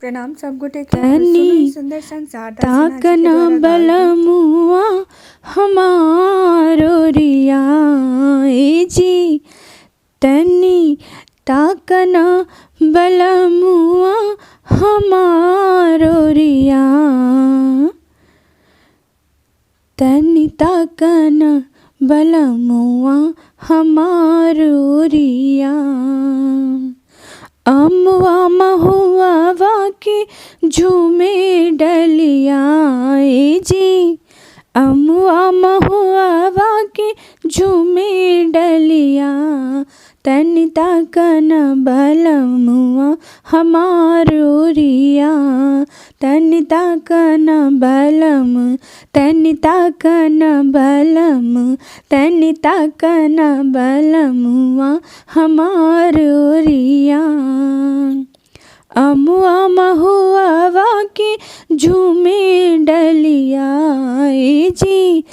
प्रणाम सब गोटे के सुनी सुंदर संसार ताकना बलमुआ हमारो रिया जी तनी ताकना बलमुआ हमारो रिया तनी ताकना बलमुआ हमारो रिया अमुआ महुआ वाके झूमे डलिया जी अमुआ महुआ वाके झूमे डलिया तनी ताकन बलमुआ हमारो रिया तनी ताकन बलम तनी ताकन बलम तनी ताकन बलमुआ हमारो रिया अमुआ महुआ वाके झूमे डलिया जी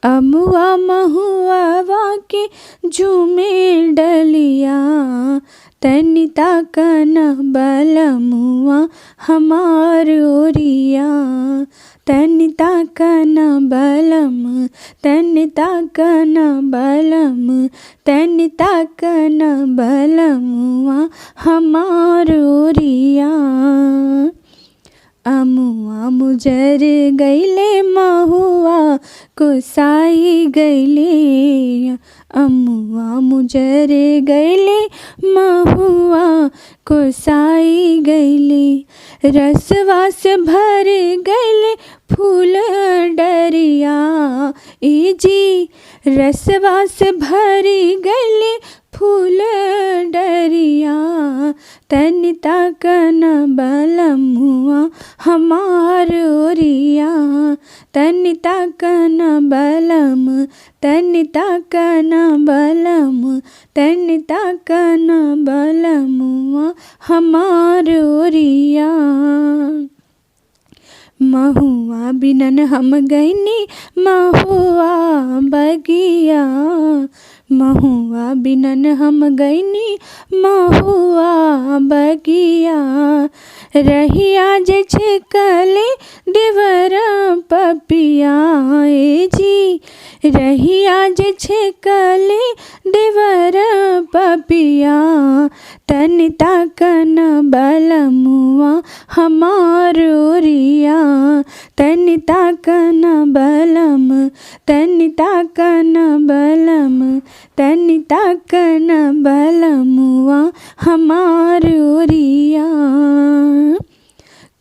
अमुआ महुआ वाके झूमे डलिया तनी ताकन बलमुआ हमारो रिया तनी ताकन बलम तनी ताकन बलम तनी ताकन बलमुआ हमारो रिया अमुआ मुजर गईले महुआ कुसाई गईले अमुआ मुजर गईले महुआ कुसाई गईले रसवास भर गईले फूल डरिया जी रसवास भर गईले फूल डरिया तनी ताकन बलमुआ हमारो रिया तनी ताकन बलम तनी ताकन बलम तनी ताकन बलमुआ हमारो रिया महुआ बिनन हम गईनी महुआ बगिया महुआ बिनन हम गईनी महुआ बगिया रहिया जे छकले देवर पपिया जी रहिया जे छकले देवर पपिया तनी ताकन बलमुआ हमारो रिया तनी ताकन बलम तनी ताकन बलम तनी ताकन बलमुआ हमारो रिया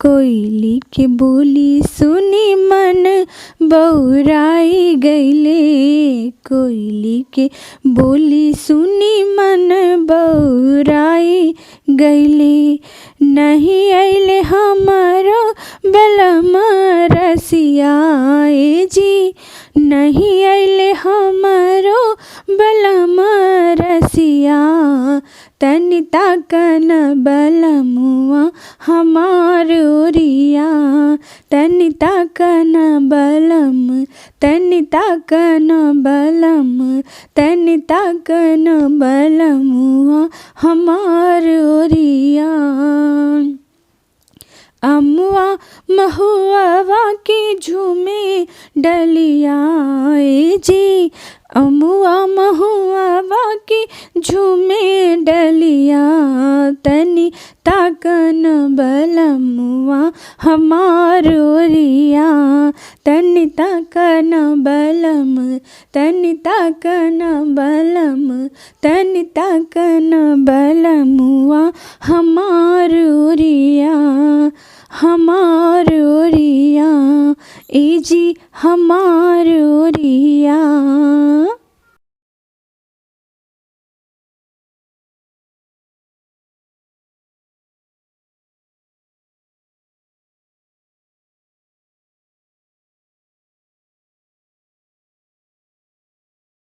कोयली के बोली सुनी मन बौराई गईले कोयली के बोली सुनी मन बौराई गईले नहीं अइले हमारो बलम रसिया जी नहीं अइले हमारो बलम रसिया तनी ताकन बलमुआ हमारो रिया तनी ताकन बलम तनी ताकन बलम तनी ताकन बलमुआ हमारो रिया अमुआ महुआ वाके झूमे डलिया जी अमुआ महुआ वाके झूमे डलिया तनी ताकन बलमुआ हमारो रिया तनी ताकन बलम तनी ताकन बलम तनी ताकन बलमुआ हमारो रिया हमारो रिया जी हमारो रिया।